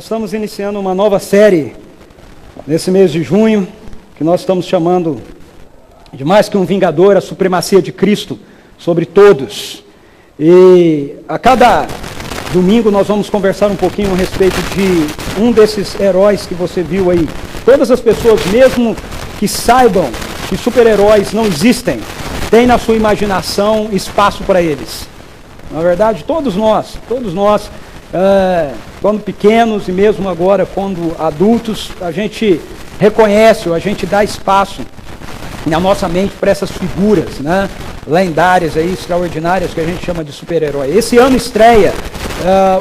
Nós estamos iniciando uma nova série nesse mês de junho, que nós estamos chamando de Mais que um Vingador, a supremacia de Cristo sobre todos. E a cada domingo nós vamos conversar um pouquinho a respeito de um desses heróis que você viu aí. Todas as pessoas, mesmo que saibam que super-heróis não existem, têm na sua imaginação espaço para eles. Na verdade, todos nós, quando pequenos e mesmo agora quando adultos, a gente reconhece ou a gente dá espaço na nossa mente para essas figuras, né, lendárias, aí, extraordinárias, que a gente chama de super-herói. Esse ano estreia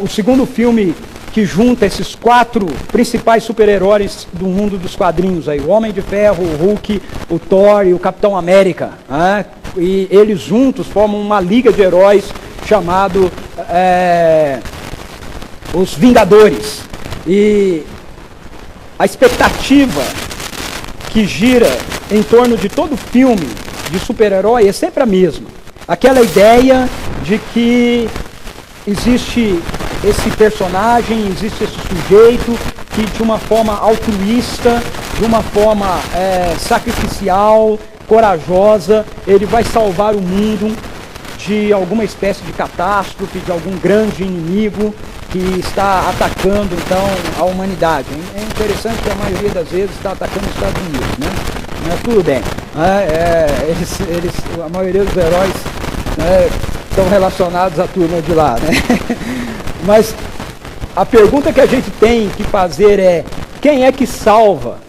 o segundo filme que junta esses quatro principais super-heróis do mundo dos quadrinhos, aí, o Homem de Ferro, o Hulk, o Thor e o Capitão América, né? E eles juntos formam uma liga de heróis chamado Os Vingadores. E a expectativa que gira em torno de todo filme de super-herói é sempre a mesma. Aquela ideia de que existe esse personagem, existe esse sujeito que de uma forma altruísta, de uma forma sacrificial, corajosa, ele vai salvar o mundo de alguma espécie de catástrofe, de algum grande inimigo que está atacando então a humanidade. É interessante que a maioria das vezes está atacando os Estados Unidos, né? Mas tudo bem. A maioria dos heróis estão relacionados à turma de lá, né? Mas a pergunta que a gente tem que fazer é: quem é que salva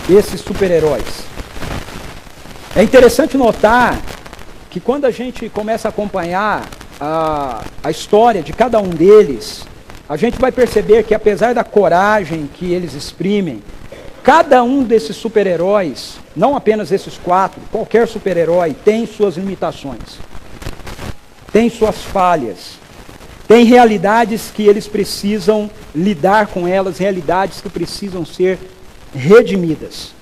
esses super-heróis? É interessante notar que quando a gente começa a acompanhar a história de cada um deles, a gente vai perceber que, apesar da coragem que eles exprimem, cada um desses super-heróis, não apenas esses quatro, qualquer super-herói tem suas limitações, tem suas falhas, tem realidades que eles precisam lidar com elas, realidades que precisam ser redimidas.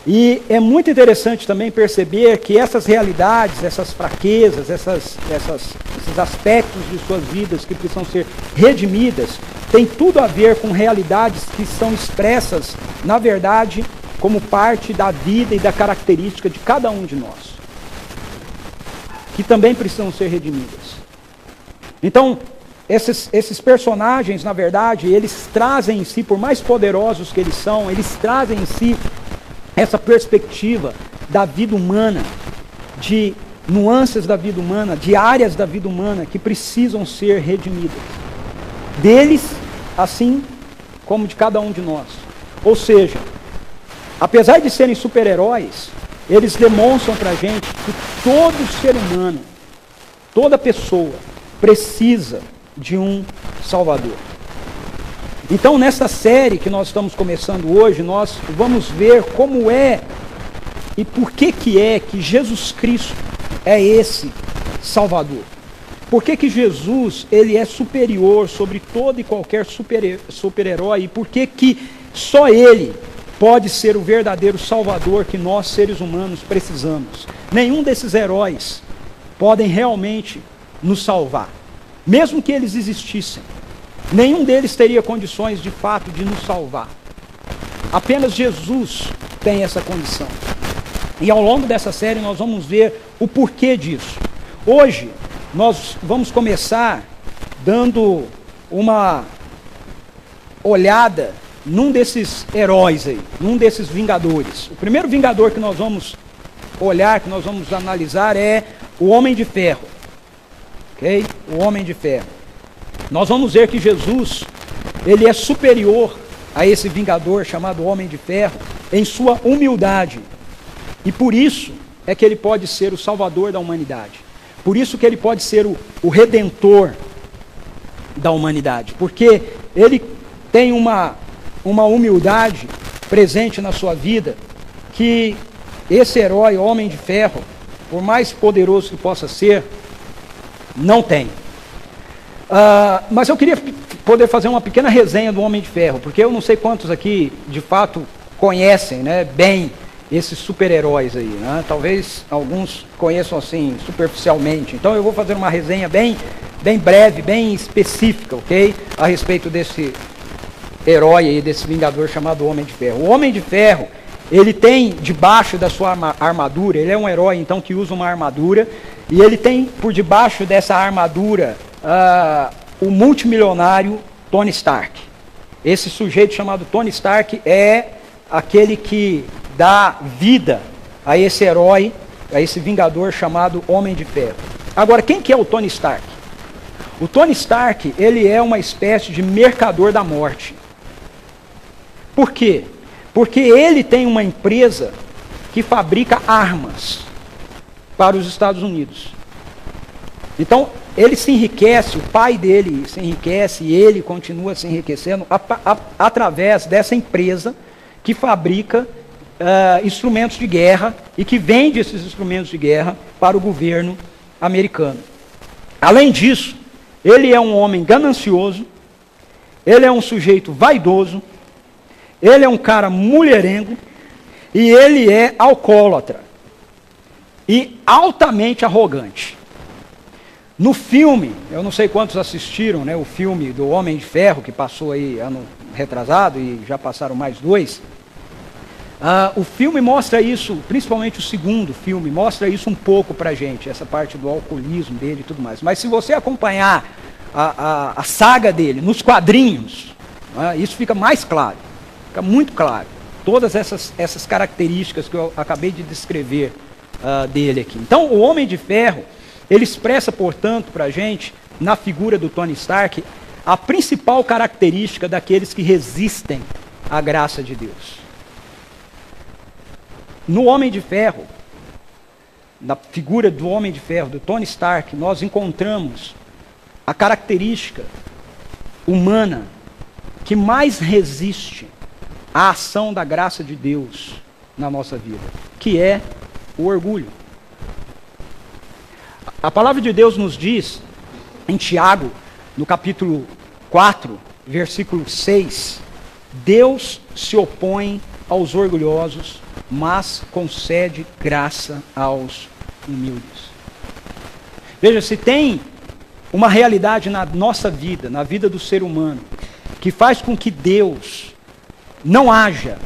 E é muito interessante também perceber que essas realidades, essas fraquezas, esses aspectos de suas vidas que precisam ser redimidas, tem tudo a ver com realidades que são expressas, na verdade, como parte da vida e da característica de cada um de nós, que também precisam ser redimidas. Então, esses personagens, na verdade, eles trazem em si, por mais poderosos que eles são, eles trazem em si essa perspectiva da vida humana, de nuances da vida humana, de áreas da vida humana que precisam ser redimidas. Deles, assim como de cada um de nós. Ou seja, apesar de serem super-heróis, eles demonstram para a gente que todo ser humano, toda pessoa, precisa de um Salvador. Então, nessa série que nós estamos começando hoje, nós vamos ver como é e por que que Jesus Cristo é esse Salvador. Por que Jesus ele é superior sobre todo e qualquer super-herói, e por que só ele pode ser o verdadeiro Salvador que nós, seres humanos, precisamos. Nenhum desses heróis podem realmente nos salvar, mesmo que eles existissem. Nenhum deles teria condições de fato de nos salvar. Apenas Jesus tem essa condição. E ao longo dessa série nós vamos ver o porquê disso. Hoje nós vamos começar dando uma olhada num desses heróis aí, num desses vingadores. O primeiro vingador que nós vamos olhar, que nós vamos analisar é o Homem de Ferro. Ok? O Homem de Ferro. Nós vamos ver que Jesus, ele é superior a esse vingador chamado Homem de Ferro em sua humildade. E por isso é que ele pode ser o salvador da humanidade. Por isso que ele pode ser o redentor da humanidade. Porque ele tem uma humildade presente na sua vida que esse herói, Homem de Ferro, por mais poderoso que possa ser, não tem. Mas eu queria poder fazer uma pequena resenha do Homem de Ferro, porque eu não sei quantos aqui, de fato, conhecem, né, bem esses super-heróis aí, né? Talvez alguns conheçam assim, superficialmente. Então eu vou fazer uma resenha bem bem breve, bem específica, ok? A respeito desse herói aí, desse vingador chamado Homem de Ferro. O Homem de Ferro, ele tem debaixo da sua armadura, ele é um herói então que usa uma armadura, e ele tem por debaixo dessa armadura o multimilionário Tony Stark. Esse sujeito chamado Tony Stark é aquele que dá vida a esse herói, a esse vingador chamado Homem de Ferro. Agora, quem que é o Tony Stark? O Tony Stark, ele é uma espécie de mercador da morte. Por quê? Porque ele tem uma empresa que fabrica armas para os Estados Unidos. Então, ele se enriquece, o pai dele se enriquece e ele continua se enriquecendo através dessa empresa que fabrica instrumentos de guerra e que vende esses instrumentos de guerra para o governo americano. Além disso, ele é um homem ganancioso, ele é um sujeito vaidoso, ele é um cara mulherengo e ele é alcoólatra e altamente arrogante. No filme, eu não sei quantos assistiram, né, o filme do Homem de Ferro, que passou aí ano retrasado e já passaram mais 2. O filme mostra isso, principalmente o segundo filme, mostra isso um pouco pra gente, essa parte do alcoolismo dele e tudo mais. Mas se você acompanhar a saga dele nos quadrinhos, isso fica mais claro, fica muito claro. Todas essas características que eu acabei de descrever dele aqui. Então, o Homem de Ferro, ele expressa, portanto, pra gente, na figura do Tony Stark, a principal característica daqueles que resistem à graça de Deus. No Homem de Ferro, na figura do Homem de Ferro, do Tony Stark, nós encontramos a característica humana que mais resiste à ação da graça de Deus na nossa vida, que é o orgulho. A palavra de Deus nos diz, em Tiago, no capítulo 4, versículo 6, Deus se opõe aos orgulhosos, mas concede graça aos humildes. Veja, se tem uma realidade na nossa vida, na vida do ser humano, que faz com que Deus não haja,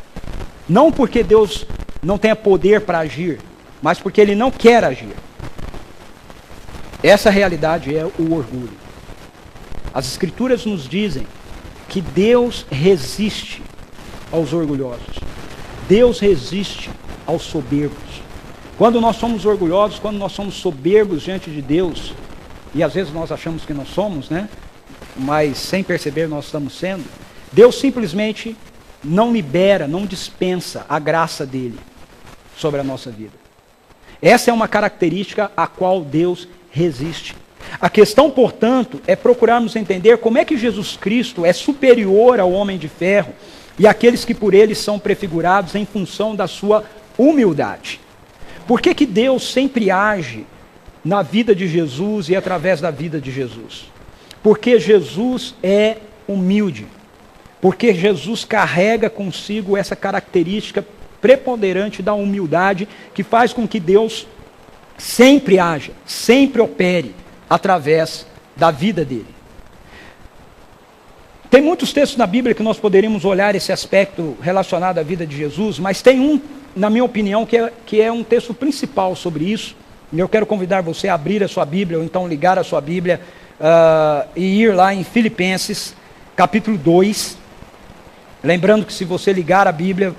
não porque Deus não tenha poder para agir, mas porque Ele não quer agir. Essa realidade é o orgulho. As Escrituras nos dizem que Deus resiste aos orgulhosos. Deus resiste aos soberbos. Quando nós somos orgulhosos, quando nós somos soberbos diante de Deus, e às vezes nós achamos que não somos, né? Mas sem perceber nós estamos sendo, Deus simplesmente não libera, não dispensa a graça dele sobre a nossa vida. Essa é uma característica a qual Deus resiste. A questão, portanto, é procurarmos entender como é que Jesus Cristo é superior ao Homem de Ferro e aqueles que por ele são prefigurados em função da sua humildade. Por que que Deus sempre age na vida de Jesus e através da vida de Jesus? Porque Jesus é humilde. Porque Jesus carrega consigo essa característica preponderante da humildade que faz com que Deus sempre haja, sempre opere através da vida dele. Tem muitos textos na Bíblia que nós poderíamos olhar esse aspecto relacionado à vida de Jesus, mas tem um, na minha opinião, que é um texto principal sobre isso, e eu quero convidar você a abrir a sua Bíblia, ou então ligar a sua Bíblia, e ir lá em Filipenses, capítulo 2, lembrando que se você ligar a Bíblia,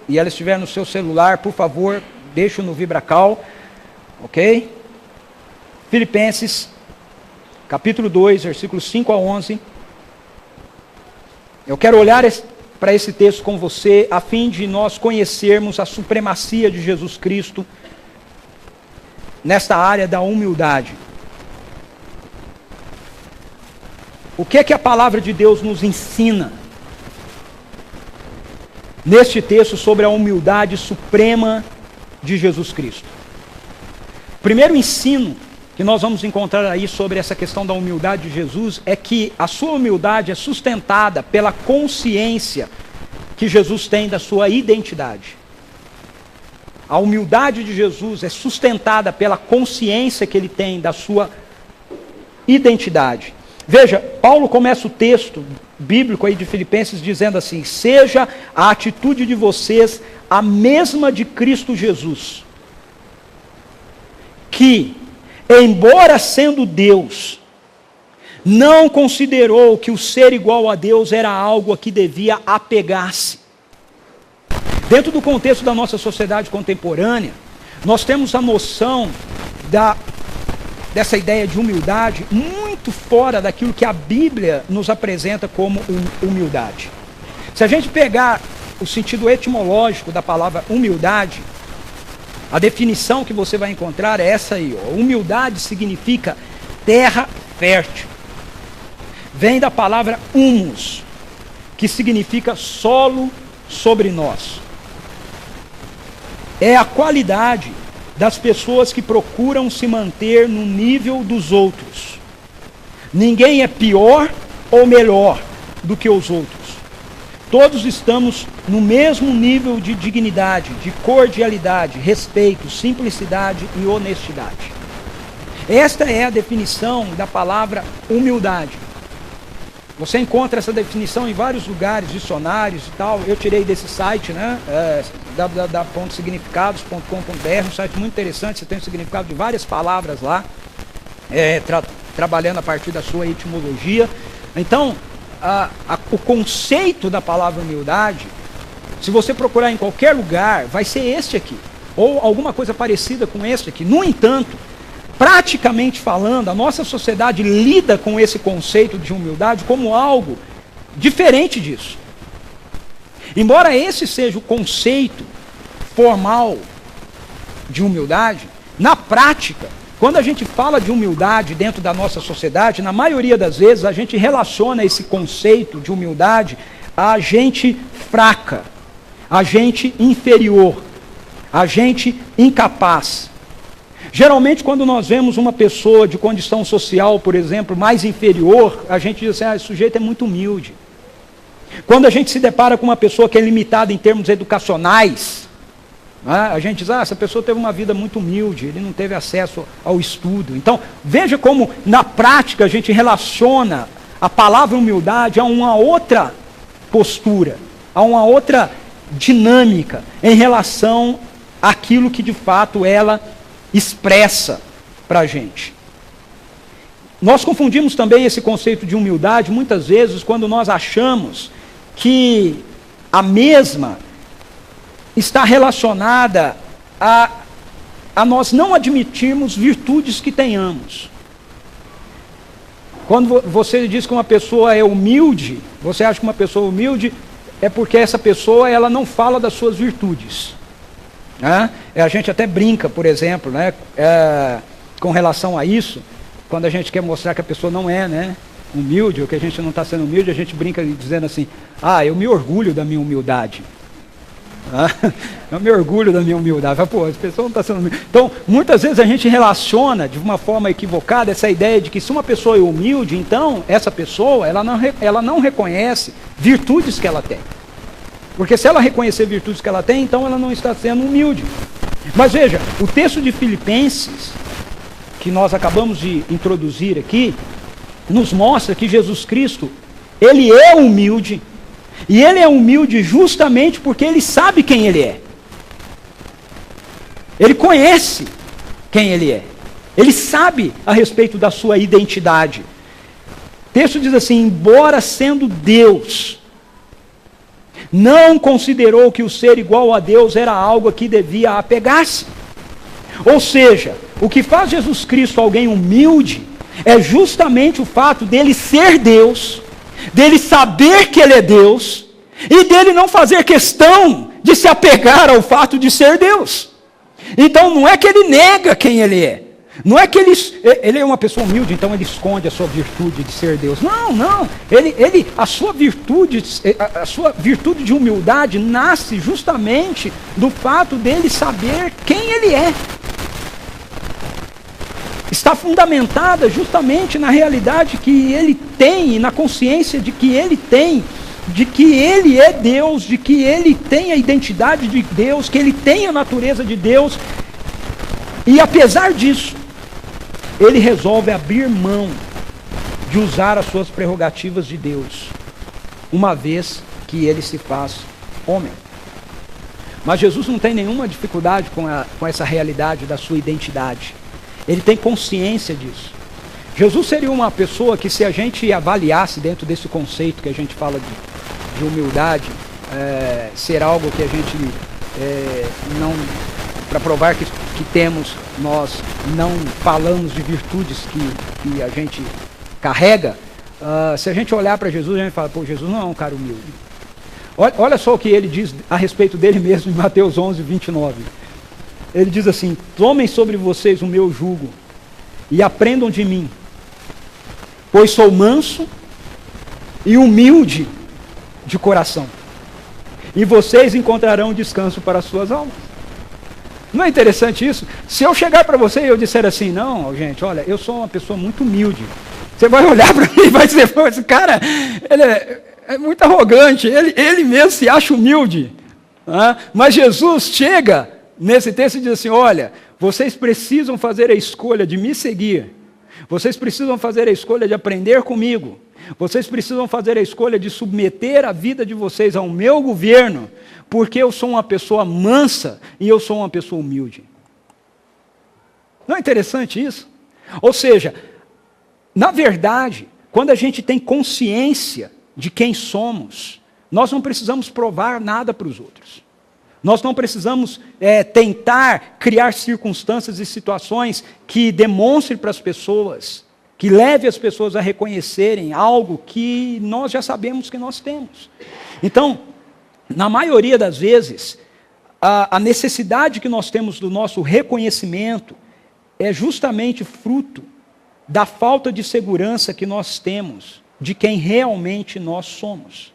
e ela estiver no seu celular, por favor, deixe-o no VibraCal, ok? Filipenses, capítulo 2, versículos 5 a 11. Eu quero olhar para esse texto com você, a fim de nós conhecermos a supremacia de Jesus Cristo nesta área da humildade. O que é que a palavra de Deus nos ensina neste texto sobre a humildade suprema de Jesus Cristo? O primeiro ensino que nós vamos encontrar aí sobre essa questão da humildade de Jesus é que a sua humildade é sustentada pela consciência que Jesus tem da sua identidade. A humildade de Jesus é sustentada pela consciência que ele tem da sua identidade. Veja, Paulo começa o texto bíblico aí de Filipenses dizendo assim: seja a atitude de vocês a mesma de Cristo Jesus, que, embora sendo Deus, não considerou que o ser igual a Deus era algo a que devia apegar-se. Dentro do contexto da nossa sociedade contemporânea, nós temos a noção dessa ideia de humildade muito fora daquilo que a Bíblia nos apresenta como humildade. Se a gente pegar o sentido etimológico da palavra humildade, a definição que você vai encontrar é essa aí, ó. Humildade significa terra fértil. Vem da palavra humus, que significa solo sobre nós. É a qualidade das pessoas que procuram se manter no nível dos outros. Ninguém é pior ou melhor do que os outros. Todos estamos no mesmo nível de dignidade, de cordialidade, respeito, simplicidade e honestidade. Esta é a definição da palavra humildade. Você encontra essa definição em vários lugares, dicionários e tal. Eu tirei desse site, né? www.significados.com.br, um site muito interessante. Você tem o significado de várias palavras lá, trabalhando a partir da sua etimologia. Então, o conceito da palavra humildade, se você procurar em qualquer lugar, vai ser este aqui, ou alguma coisa parecida com este aqui. No entanto, praticamente falando, a nossa sociedade lida com esse conceito de humildade como algo diferente disso. Embora esse seja o conceito formal de humildade, na prática, quando a gente fala de humildade dentro da nossa sociedade, na maioria das vezes a gente relaciona esse conceito de humildade a gente fraca, a gente inferior, a gente incapaz. Geralmente, quando nós vemos uma pessoa de condição social, por exemplo, mais inferior, a gente diz assim: esse sujeito é muito humilde. Quando a gente se depara com uma pessoa que é limitada em termos educacionais, a gente diz: essa pessoa teve uma vida muito humilde, ele não teve acesso ao estudo. Então, veja como na prática a gente relaciona a palavra humildade a uma outra postura, a uma outra dinâmica em relação àquilo que de fato ela expressa para a gente. Nós confundimos também esse conceito de humildade muitas vezes quando nós achamos que a mesma está relacionada a nós não admitirmos virtudes que tenhamos. Quando você diz que uma pessoa é humilde, você acha que uma pessoa humilde é porque essa pessoa ela não fala das suas virtudes. A gente até brinca, por exemplo, né, com relação a isso, quando a gente quer mostrar que a pessoa não é, né, humilde, ou que a gente não está sendo humilde, a gente brinca dizendo assim: eu me orgulho da minha humildade. Eu me orgulho da minha humildade. Pô, essa pessoa não está sendo humilde. Então, muitas vezes a gente relaciona de uma forma equivocada essa ideia de que se uma pessoa é humilde, então essa pessoa ela não reconhece virtudes que ela tem. Porque se ela reconhecer virtudes que ela tem, então ela não está sendo humilde. Mas veja, o texto de Filipenses, que nós acabamos de introduzir aqui, nos mostra que Jesus Cristo, ele é humilde, e ele é humilde justamente porque ele sabe quem ele é. Ele conhece quem ele é. Ele sabe a respeito da sua identidade. O texto diz assim: embora sendo Deus, não considerou que o ser igual a Deus era algo a que devia apegar-se. Ou seja, o que faz Jesus Cristo alguém humilde é justamente o fato dele ser Deus, dele saber que ele é Deus, e dele não fazer questão de se apegar ao fato de ser Deus. Então não é que ele nega quem ele é, não é que ele é uma pessoa humilde, então ele esconde a sua virtude de ser Deus. Não. A sua virtude de humildade nasce justamente do fato dele saber quem ele é. Está fundamentada justamente na realidade que ele tem, e na consciência de que ele tem, de que ele é Deus, de que ele tem a identidade de Deus, que ele tem a natureza de Deus. E apesar disso, ele resolve abrir mão de usar as suas prerrogativas de Deus, uma vez que ele se faz homem. Mas Jesus não tem nenhuma dificuldade com essa realidade da sua identidade. Ele tem consciência disso. Jesus seria uma pessoa que, se a gente avaliasse dentro desse conceito que a gente fala de humildade, ser algo que a gente não, para provar que temos, nós não falamos de virtudes que a gente carrega. Se a gente olhar para Jesus, a gente fala, pô, Jesus não é um cara humilde. Olha só o que ele diz a respeito dele mesmo em Mateus 11, 29. Ele diz assim: tomem sobre vocês o meu jugo e aprendam de mim, pois sou manso e humilde de coração, e vocês encontrarão descanso para as suas almas. Não é interessante isso? Se eu chegar para você e eu disser assim, não, gente, olha, eu sou uma pessoa muito humilde, você vai olhar para mim e vai dizer, esse cara, ele é muito arrogante, ele mesmo se acha humilde. Mas Jesus chega nesse texto e diz assim, olha, vocês precisam fazer a escolha de me seguir, vocês precisam fazer a escolha de aprender comigo, vocês precisam fazer a escolha de submeter a vida de vocês ao meu governo, porque eu sou uma pessoa mansa e eu sou uma pessoa humilde. Não é interessante isso? Ou seja, na verdade, quando a gente tem consciência de quem somos, nós não precisamos provar nada para os outros. Nós não precisamos tentar criar circunstâncias e situações que demonstrem para as pessoas, que leve as pessoas a reconhecerem algo que nós já sabemos que nós temos. Então, na maioria das vezes, a necessidade que nós temos do nosso reconhecimento é justamente fruto da falta de segurança que nós temos de quem realmente nós somos.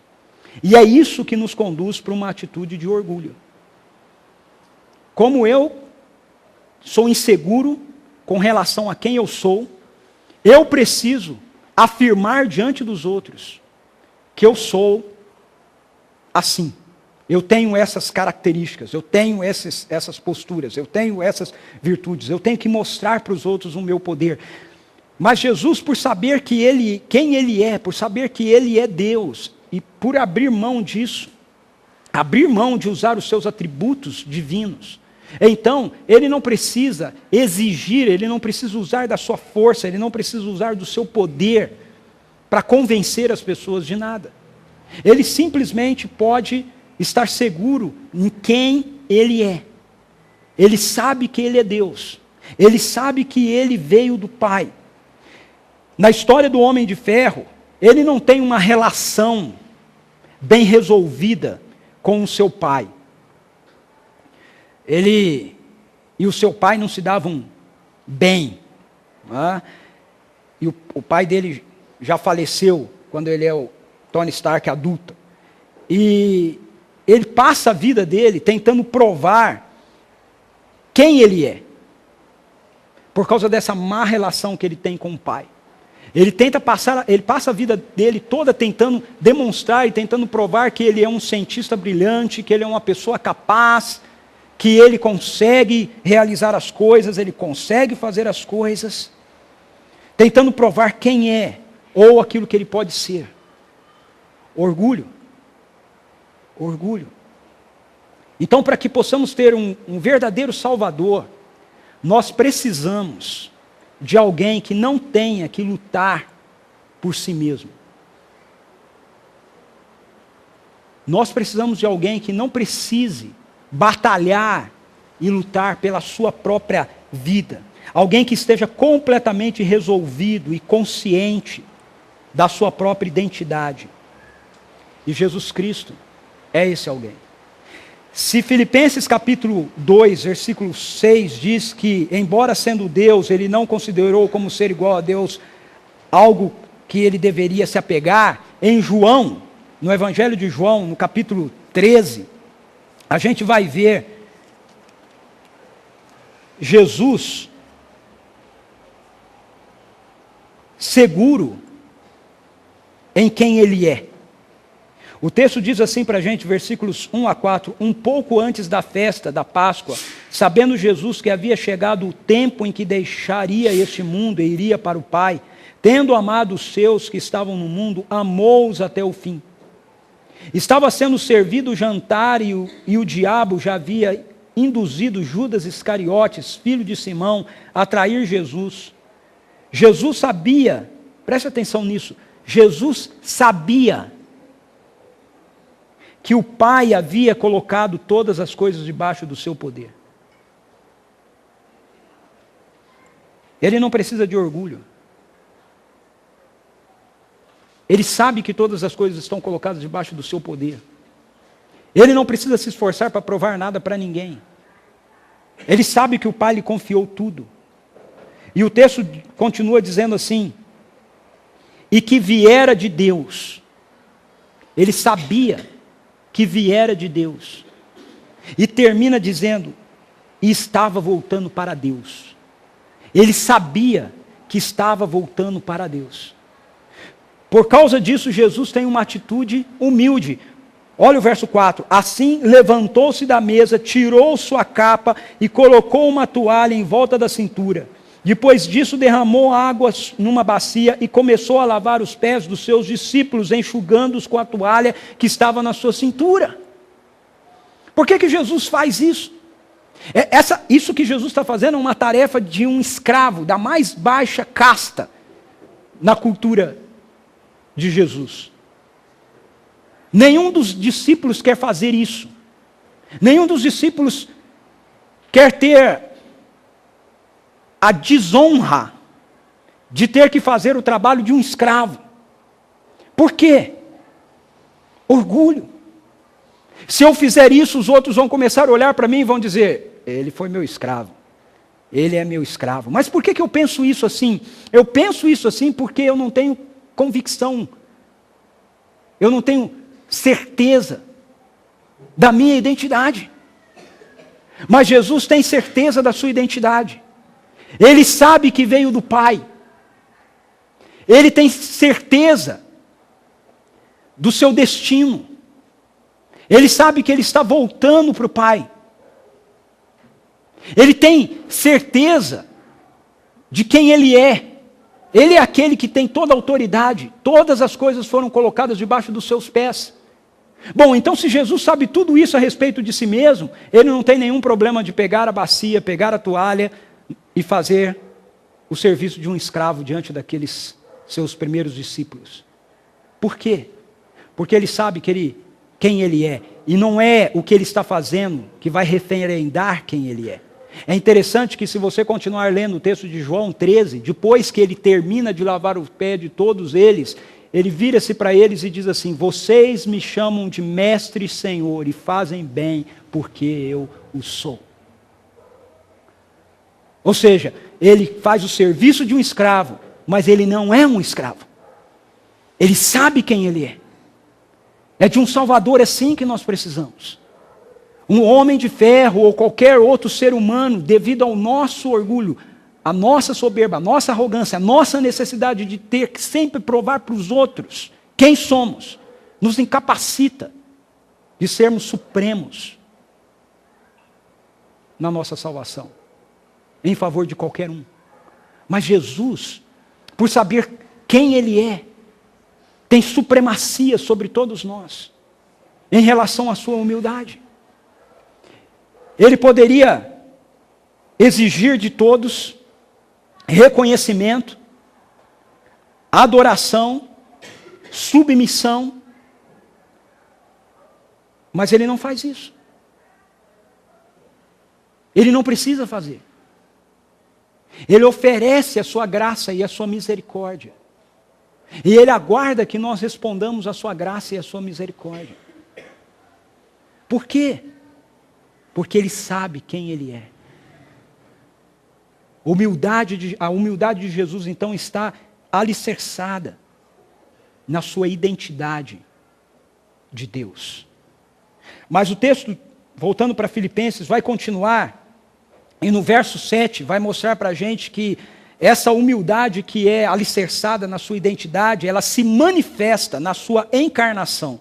E é isso que nos conduz para uma atitude de orgulho. Como eu sou inseguro com relação a quem eu sou, eu preciso afirmar diante dos outros que eu sou assim. Eu tenho essas características, eu tenho essas posturas, eu tenho essas virtudes, eu tenho que mostrar para os outros o meu poder. Mas Jesus, por saber quem Ele é, por saber que Ele é Deus, e por abrir mão disso, abrir mão de usar os seus atributos divinos, então, Ele não precisa exigir, Ele não precisa usar da sua força, Ele não precisa usar do seu poder para convencer as pessoas de nada. Ele simplesmente pode estar seguro em quem Ele é. Ele sabe que Ele é Deus. Ele sabe que Ele veio do Pai. Na história do Homem de Ferro, ele não tem uma relação bem resolvida com o seu pai. Ele e o seu pai não se davam bem. E o pai dele já faleceu quando ele é o Tony Stark adulto. E ele passa a vida dele tentando provar quem ele é, por causa dessa má relação que ele tem com o pai. Ele passa a vida dele toda tentando demonstrar e tentando provar que ele é um cientista brilhante, que ele é uma pessoa capaz, que ele consegue realizar as coisas, ele consegue fazer as coisas, tentando provar quem é, ou aquilo que ele pode ser. Orgulho. Orgulho. Então, para que possamos ter um verdadeiro Salvador, nós precisamos de alguém que não tenha que lutar por si mesmo. Nós precisamos de alguém que não precise batalhar e lutar pela sua própria vida. Alguém que esteja completamente resolvido e consciente da sua própria identidade. E Jesus Cristo é esse alguém. Se Filipenses capítulo 2, versículo 6 diz que, embora sendo Deus, ele não considerou como ser igual a Deus algo que ele deveria se apegar, em João, no Evangelho de João, no capítulo 13, a gente vai ver Jesus seguro em quem ele é. O texto diz assim para a gente, versículos 1 a 4, um pouco antes da festa da Páscoa, sabendo Jesus que havia chegado o tempo em que deixaria este mundo e iria para o Pai, tendo amado os seus que estavam no mundo, amou-os até o fim. Estava sendo servido o jantar e o diabo já havia induzido Judas Iscariotes, filho de Simão, a trair Jesus. Jesus sabia, preste atenção nisso, Jesus sabia que o Pai havia colocado todas as coisas debaixo do seu poder. Ele não precisa de orgulho. Ele sabe que todas as coisas estão colocadas debaixo do seu poder. Ele não precisa se esforçar para provar nada para ninguém. Ele sabe que o Pai lhe confiou tudo. E o texto continua dizendo assim, e que viera de Deus. Ele sabia que viera de Deus. E termina dizendo, e estava voltando para Deus. Ele sabia que estava voltando para Deus. Por causa disso, Jesus tem uma atitude humilde. Olha o verso 4. Assim levantou-se da mesa, tirou sua capa e colocou uma toalha em volta da cintura. Depois disso, derramou água numa bacia e começou a lavar os pés dos seus discípulos, enxugando-os com a toalha que estava na sua cintura. Por que Jesus faz isso? Isso que Jesus está fazendo é uma tarefa de um escravo, da mais baixa casta na cultura de Jesus. Nenhum dos discípulos quer fazer isso. Nenhum dos discípulos quer ter a desonra de ter que fazer o trabalho de um escravo. Por quê? Orgulho. Se eu fizer isso, os outros vão começar a olhar para mim e vão dizer, ele foi meu escravo. Ele é meu escravo. Mas por que eu penso isso assim? Eu penso isso assim porque eu não tenho convicção. Eu não tenho certeza da minha identidade. Mas Jesus tem certeza da sua identidade. Ele sabe que veio do Pai. Ele tem certeza do seu destino. Ele sabe que ele está voltando para o Pai. Ele tem certeza de quem ele é. Ele é aquele que tem toda a autoridade. Todas as coisas foram colocadas debaixo dos seus pés. Bom, então se Jesus sabe tudo isso a respeito de si mesmo, ele não tem nenhum problema de pegar a bacia, pegar a toalha e fazer o serviço de um escravo diante daqueles seus primeiros discípulos. Por quê? Porque ele sabe quem ele é. E não é o que ele está fazendo que vai referendar quem ele é. É interessante que se você continuar lendo o texto de João 13, depois que ele termina de lavar o pé de todos eles, ele vira-se para eles e diz assim, vocês me chamam de mestre e senhor e fazem bem porque eu o sou. Ou seja, ele faz o serviço de um escravo, mas ele não é um escravo. Ele sabe quem ele é. É de um Salvador assim que nós precisamos. Um homem de ferro ou qualquer outro ser humano, devido ao nosso orgulho, a nossa soberba, a nossa arrogância, a nossa necessidade de ter que sempre provar para os outros quem somos, nos incapacita de sermos supremos na nossa salvação, em favor de qualquer um. Mas Jesus, por saber quem Ele é, tem supremacia sobre todos nós, em relação à sua humildade. Ele poderia exigir de todos reconhecimento, adoração, submissão, mas ele não faz isso. Ele não precisa fazer. Ele oferece a sua graça e a sua misericórdia. E ele aguarda que nós respondamos a sua graça e a sua misericórdia. Por quê? Porque ele sabe quem ele é. A humildade de Jesus, então, está alicerçada na sua identidade de Deus. Mas o texto, voltando para Filipenses, vai continuar, e no verso 7 vai mostrar para a gente que essa humildade que é alicerçada na sua identidade, ela se manifesta na sua encarnação.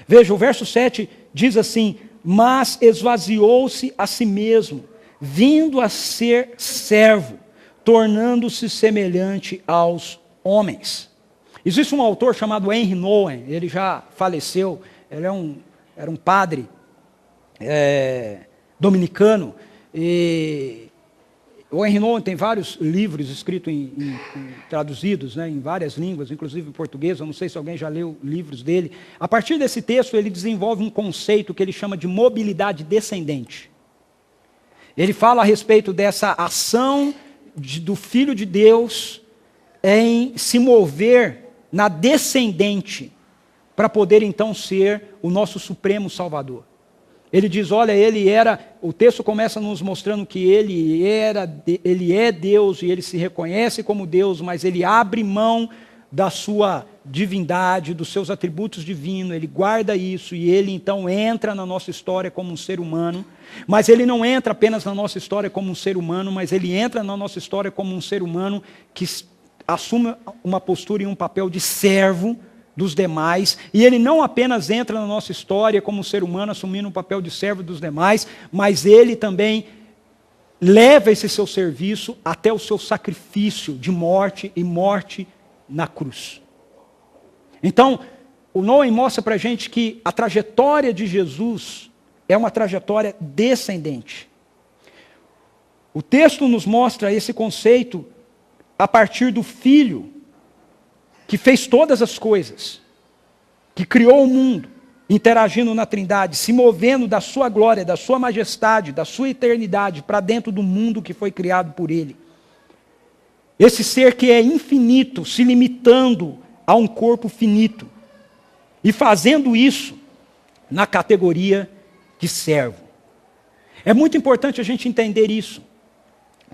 Veja, o verso 7 diz assim, mas esvaziou-se a si mesmo, vindo a ser servo, tornando-se semelhante aos homens. Existe um autor chamado Henry Nouwen, ele já faleceu, ele era um padre dominicano, e o Henry Nouwen tem vários livros escritos, traduzidos, né, em várias línguas, inclusive em português. Eu não sei se alguém já leu livros dele. A partir desse texto, ele desenvolve um conceito que ele chama de mobilidade descendente. Ele fala a respeito dessa ação do Filho de Deus em se mover na descendente, para poder então ser o nosso supremo Salvador. Ele diz, olha, o texto começa nos mostrando que ele é Deus e ele se reconhece como Deus, mas ele abre mão da sua divindade, dos seus atributos divinos, ele guarda isso e ele então entra na nossa história como um ser humano, mas ele não entra apenas na nossa história como um ser humano, mas ele entra na nossa história como um ser humano que assume uma postura e um papel de servo dos demais, e ele não apenas entra na nossa história como um ser humano, assumindo um papel de servo dos demais, mas ele também leva esse seu serviço até o seu sacrifício de morte e morte na cruz. Então, o Nouwen mostra para a gente que a trajetória de Jesus é uma trajetória descendente. O texto nos mostra esse conceito a partir do Filho, que fez todas as coisas, que criou o mundo, interagindo na Trindade, se movendo da sua glória, da sua majestade, da sua eternidade, para dentro do mundo que foi criado por Ele. Esse ser que é infinito, se limitando a um corpo finito, e fazendo isso na categoria de servo. É muito importante a gente entender isso,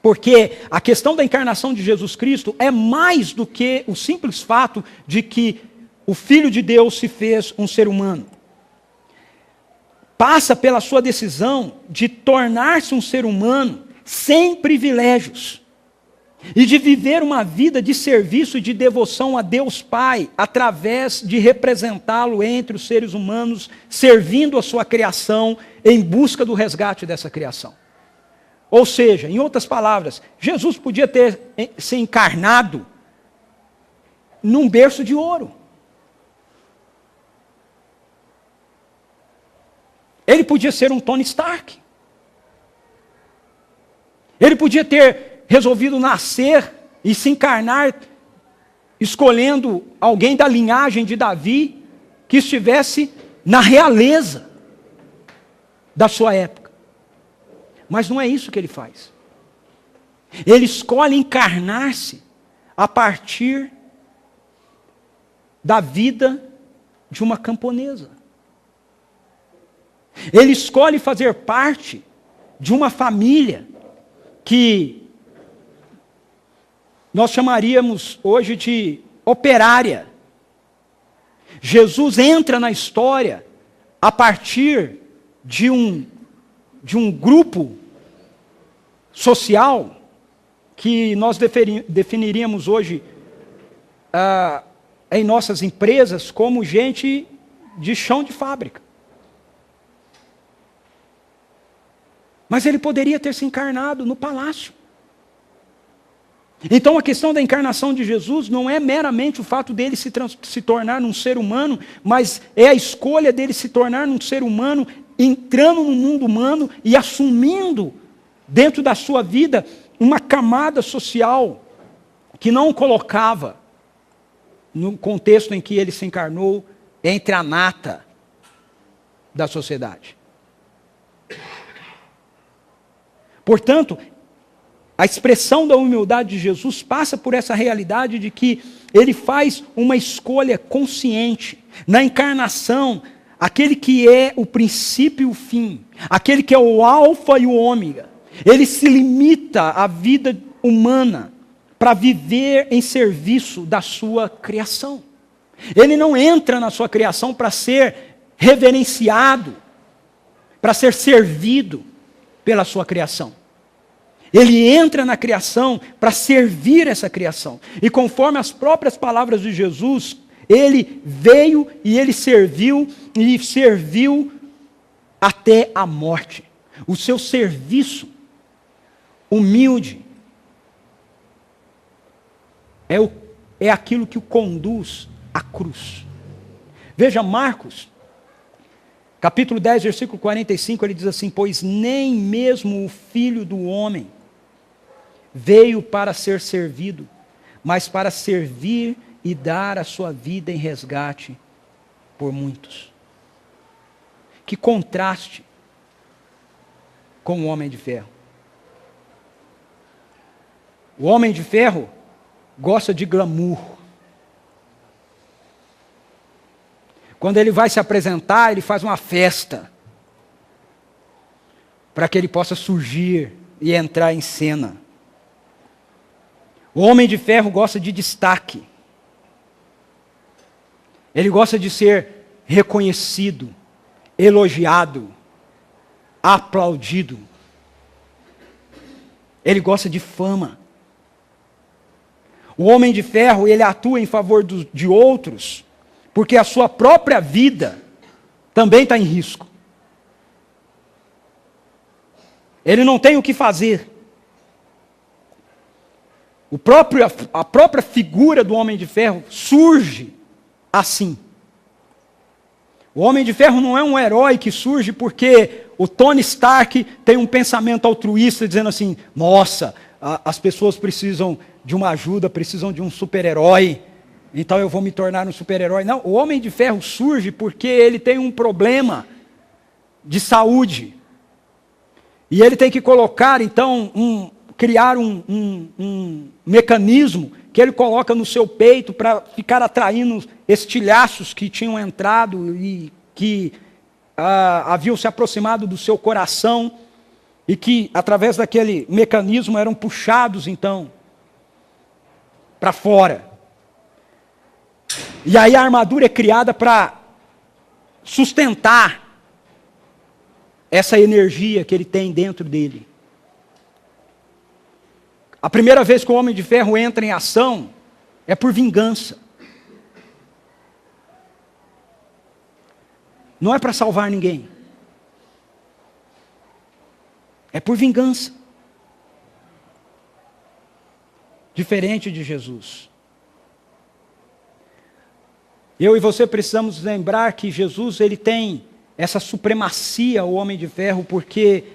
porque a questão da encarnação de Jesus Cristo é mais do que o simples fato de que o Filho de Deus se fez um ser humano. Passa pela sua decisão de tornar-se um ser humano sem privilégios e de viver uma vida de serviço e de devoção a Deus Pai, através de representá-lo entre os seres humanos, servindo a sua criação em busca do resgate dessa criação. Ou seja, em outras palavras, Jesus podia ter se encarnado num berço de ouro. Ele podia ser um Tony Stark. Ele podia ter resolvido nascer e se encarnar escolhendo alguém da linhagem de Davi que estivesse na realeza da sua época. Mas não é isso que ele faz. Ele escolhe encarnar-se a partir da vida de uma camponesa. Ele escolhe fazer parte de uma família que nós chamaríamos hoje de operária. Jesus entra na história a partir de um grupo social que nós definiríamos hoje em nossas empresas como gente de chão de fábrica. Mas ele poderia ter se encarnado no palácio. Então a questão da encarnação de Jesus não é meramente o fato dele se tornar um ser humano, mas é a escolha dele se tornar um ser humano, entrando no mundo humano e assumindo dentro da sua vida uma camada social que não o colocava no contexto em que ele se encarnou entre a nata da sociedade. Portanto, a expressão da humildade de Jesus passa por essa realidade de que ele faz uma escolha consciente. Na encarnação, aquele que é o princípio e o fim, aquele que é o alfa e o ômega, ele se limita à vida humana para viver em serviço da sua criação. Ele não entra na sua criação para ser reverenciado, para ser servido pela sua criação. Ele entra na criação para servir essa criação. E conforme as próprias palavras de Jesus, ele veio e ele serviu até a morte. O seu serviço humilde, é aquilo que o conduz à cruz. Veja Marcos, capítulo 10, versículo 45, ele diz assim: pois nem mesmo o Filho do Homem veio para ser servido, mas para servir e dar a sua vida em resgate por muitos. Que contraste com o homem de ferro. O homem de ferro gosta de glamour. Quando ele vai se apresentar, ele faz uma festa para que ele possa surgir e entrar em cena. O homem de ferro gosta de destaque. Ele gosta de ser reconhecido, elogiado, aplaudido. Ele gosta de fama. O homem de ferro, ele atua em favor de outros, porque a sua própria vida também está em risco. Ele não tem o que fazer. A própria figura do homem de ferro surge assim. O homem de ferro não é um herói que surge porque o Tony Stark tem um pensamento altruísta dizendo assim: nossa, as pessoas precisam de uma ajuda, precisam de um super-herói, então eu vou me tornar um super-herói. Não, o homem de ferro surge porque ele tem um problema de saúde. E ele tem que colocar, então, criar um mecanismo que ele coloca no seu peito para ficar atraindo estilhaços que tinham entrado e que haviam se aproximado do seu coração e que, através daquele mecanismo, eram puxados, então, para fora. E aí a armadura é criada para sustentar essa energia que ele tem dentro dele. A primeira vez que o homem de ferro entra em ação é por vingança. Não é para salvar ninguém. É por vingança. Diferente de Jesus. Eu e você precisamos lembrar que Jesus, ele tem essa supremacia, o homem de ferro, porque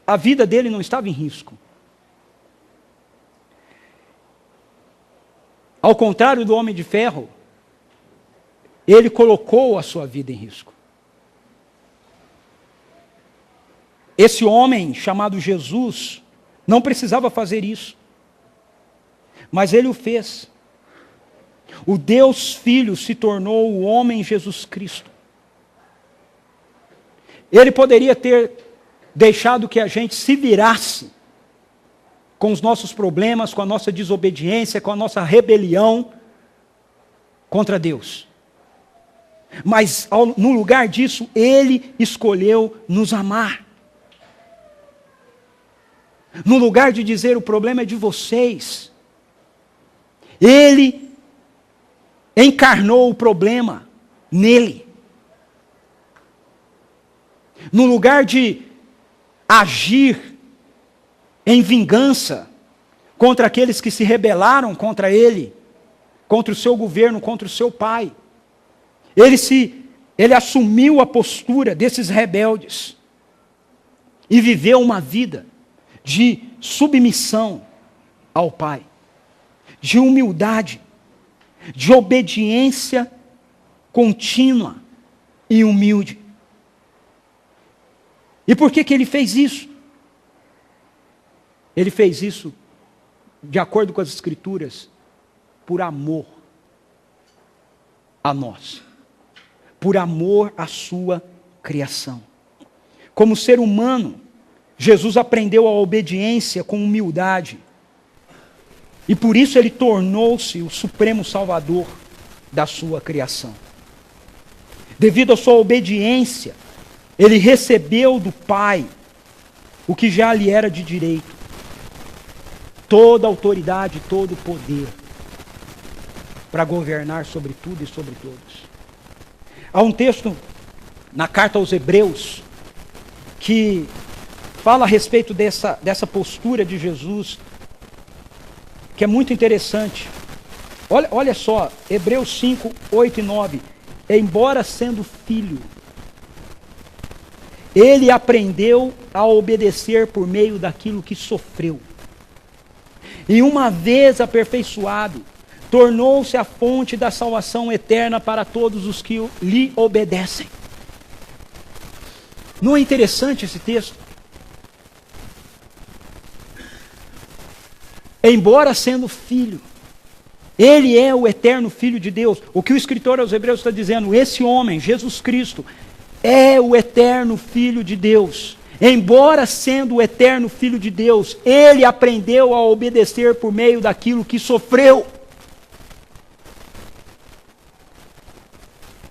a vida dele não estava em risco. Ao contrário do homem de ferro, ele colocou a sua vida em risco. Esse homem chamado Jesus não precisava fazer isso, mas ele o fez. O Deus Filho se tornou o homem Jesus Cristo. Ele poderia ter deixado que a gente se virasse com os nossos problemas, com a nossa desobediência, com a nossa rebelião contra Deus. Mas no lugar disso, Ele escolheu nos amar. No lugar de dizer o problema é de vocês, Ele encarnou o problema nele. No lugar de agir em vingança contra aqueles que se rebelaram contra ele, contra o seu governo, contra o seu pai, ele assumiu a postura desses rebeldes e viveu uma vida de submissão ao Pai, de humildade, de obediência contínua e humilde. E por que ele fez isso? Ele fez isso, de acordo com as Escrituras, por amor a nós, por amor à sua criação. Como ser humano, Jesus aprendeu a obediência com humildade. E por isso ele tornou-se o supremo salvador da sua criação. Devido à sua obediência, ele recebeu do Pai o que já lhe era de direito. Toda autoridade, todo poder para governar sobre tudo e sobre todos. Há um texto na carta aos Hebreus que fala a respeito dessa postura de Jesus que é muito interessante. Olha só, Hebreus 5, 8 e 9. Embora sendo filho, ele aprendeu a obedecer por meio daquilo que sofreu. E uma vez aperfeiçoado, tornou-se a fonte da salvação eterna para todos os que lhe obedecem. Não é interessante esse texto? Embora sendo filho, ele é o eterno Filho de Deus. O que o escritor aos Hebreus está dizendo, esse homem, Jesus Cristo, é o eterno Filho de Deus. Embora sendo o eterno Filho de Deus, ele aprendeu a obedecer por meio daquilo que sofreu.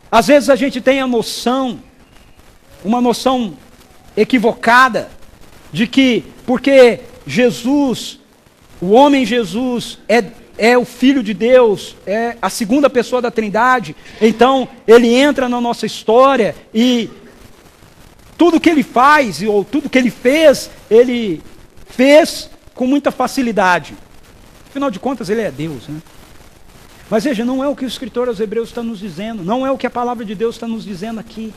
Às vezes a gente tem a noção, uma noção equivocada, de que porque Jesus, o homem Jesus, é o Filho de Deus, é a segunda pessoa da Trindade, então ele entra na nossa história e tudo que ele faz, ou tudo que ele fez com muita facilidade. Afinal de contas, ele é Deus, né? Mas veja, não é o que o escritor aos Hebreus está nos dizendo, não é o que a palavra de Deus está nos dizendo aqui.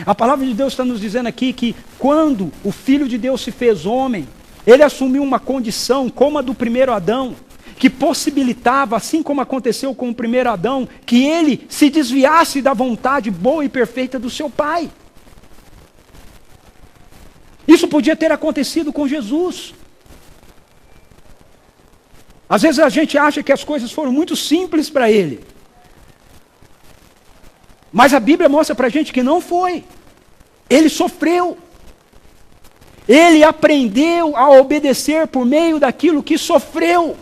A palavra de Deus está nos dizendo aqui que quando o Filho de Deus se fez homem, ele assumiu uma condição como a do primeiro Adão, que possibilitava, assim como aconteceu com o primeiro Adão, que ele se desviasse da vontade boa e perfeita do seu Pai. Isso podia ter acontecido com Jesus. Às vezes a gente acha que as coisas foram muito simples para ele. Mas a Bíblia mostra para a gente que não foi. Ele sofreu. Ele aprendeu a obedecer por meio daquilo que sofreu.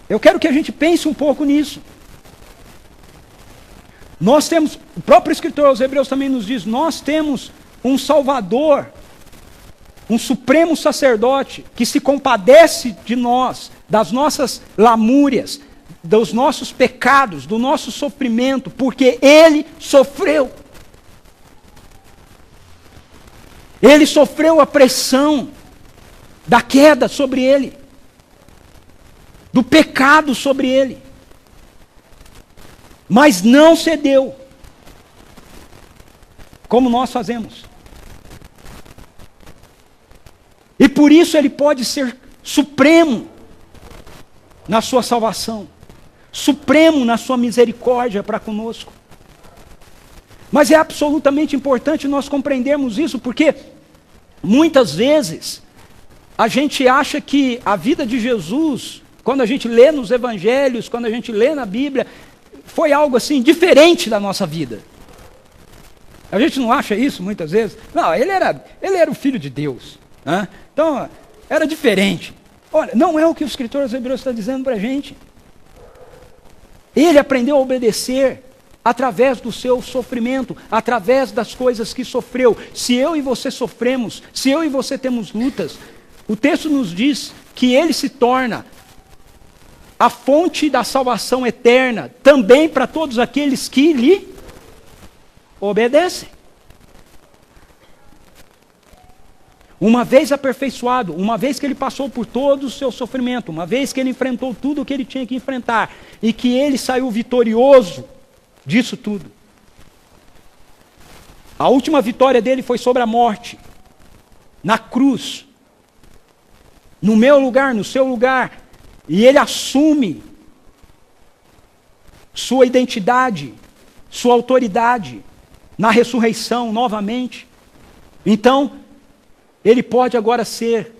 Eu quero que a gente pense um pouco nisso. Nós temos, o próprio escritor aos Hebreus também nos diz, nós temos um Salvador, um supremo sacerdote, que se compadece de nós, das nossas lamúrias, dos nossos pecados, do nosso sofrimento, porque ele sofreu. Ele sofreu a pressão da queda sobre ele, do pecado sobre ele, mas não cedeu, como nós fazemos. E por isso ele pode ser supremo na sua salvação, supremo na sua misericórdia para conosco. Mas é absolutamente importante nós compreendermos isso, porque muitas vezes a gente acha que a vida de Jesus, quando a gente lê nos evangelhos, quando a gente lê na Bíblia, foi algo assim diferente da nossa vida. A gente não acha isso muitas vezes? Não, ele era o Filho de Deus, né? Então era diferente. Olha, não é o que o escritor aos Hebreus está dizendo para a gente. Ele aprendeu a obedecer através do seu sofrimento, através das coisas que sofreu. Se eu e você sofremos, se eu e você temos lutas, o texto nos diz que ele se torna a fonte da salvação eterna, também para todos aqueles que lhe obedecem. Uma vez aperfeiçoado, uma vez que ele passou por todo o seu sofrimento, uma vez que ele enfrentou tudo o que ele tinha que enfrentar, e que ele saiu vitorioso disso tudo. A última vitória dele foi sobre a morte, na cruz, no meu lugar, no seu lugar, e ele assume sua identidade, sua autoridade na ressurreição novamente. Então, ele pode agora ser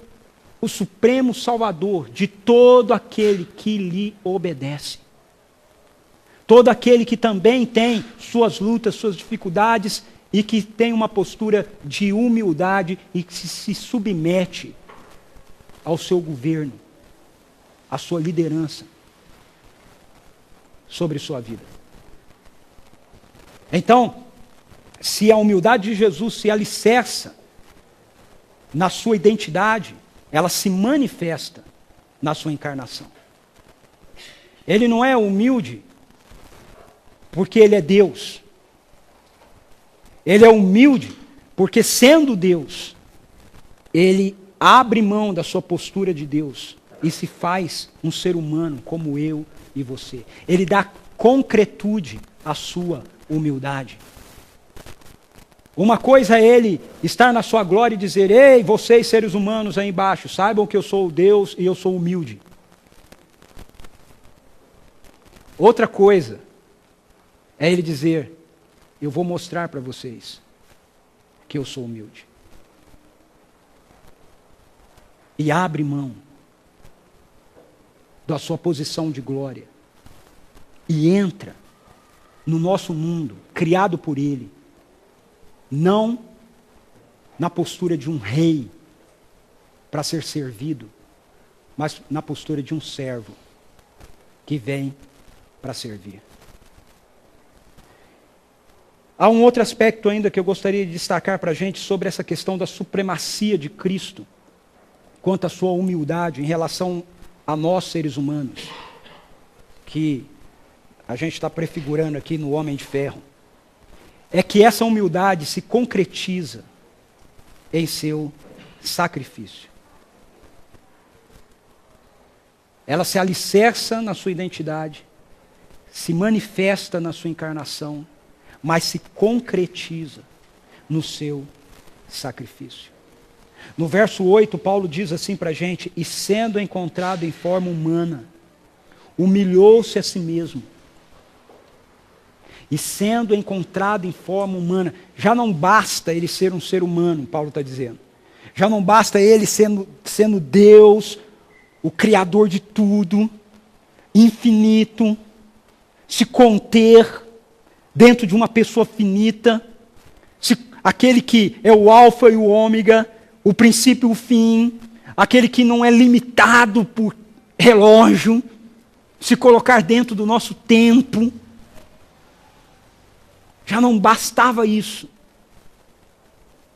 o supremo salvador de todo aquele que lhe obedece. Todo aquele que também tem suas lutas, suas dificuldades e que tem uma postura de humildade e que se submete ao seu governo, à sua liderança sobre sua vida. Então, se a humildade de Jesus se alicerça na sua identidade, ela se manifesta na sua encarnação. Ele não é humilde porque ele é Deus. Ele é humilde porque, sendo Deus, ele abre mão da sua postura de Deus e se faz um ser humano como eu e você. Ele dá concretude à sua humildade. Uma coisa é ele estar na sua glória e dizer: ei, vocês seres humanos aí embaixo, saibam que eu sou Deus e eu sou humilde. Outra coisa é ele dizer: eu vou mostrar para vocês que eu sou humilde. E abre mão da sua posição de glória e entra no nosso mundo, criado por Ele, não na postura de um rei para ser servido, mas na postura de um servo que vem para servir. Há um outro aspecto ainda que eu gostaria de destacar para a gente sobre essa questão da supremacia de Cristo, quanto à sua humildade em relação a nós seres humanos, que a gente está prefigurando aqui no Homem de Ferro, é que essa humildade se concretiza em seu sacrifício. Ela se alicerça na sua identidade, se manifesta na sua encarnação, mas se concretiza no seu sacrifício. No verso 8, Paulo diz assim para a gente: e sendo encontrado em forma humana, humilhou-se a si mesmo. E sendo encontrado em forma humana, já não basta ele ser um ser humano, Paulo está dizendo. Já não basta ele sendo Deus, o Criador de tudo, infinito, se conter dentro de uma pessoa finita, aquele que é o alfa e o ômega, o princípio e o fim, aquele que não é limitado por relógio, se colocar dentro do nosso tempo. Já não bastava isso.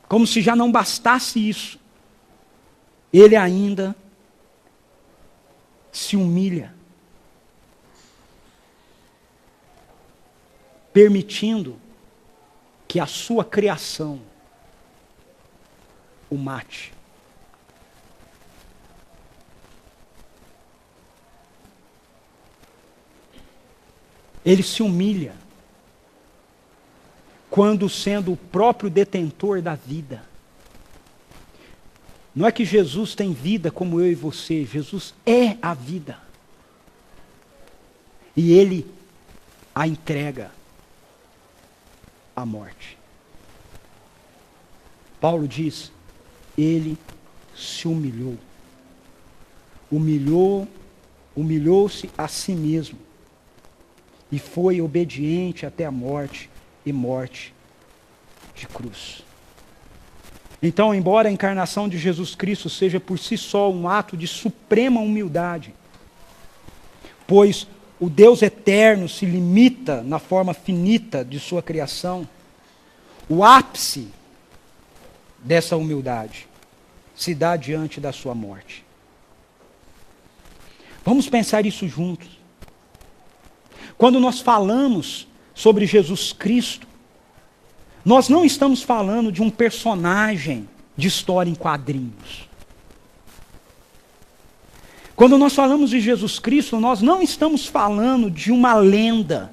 Como se já não bastasse isso. Ele ainda se humilha, permitindo que a sua criação o mate. Ele se humilha quando sendo o próprio detentor da vida. Não é que Jesus tem vida como eu e você, Jesus é a vida. E Ele a entrega à morte. Paulo diz: Ele se humilhou. Humilhou-se a si mesmo. E foi obediente até a morte, e morte de cruz. Então, embora a encarnação de Jesus Cristo seja por si só um ato de suprema humildade, pois o Deus eterno se limita na forma finita de sua criação, o ápice dessa humildade se dá diante da sua morte. Vamos pensar isso juntos. Quando nós falamos sobre Jesus Cristo, nós não estamos falando de um personagem de história em quadrinhos. Quando nós falamos de Jesus Cristo, nós não estamos falando de uma lenda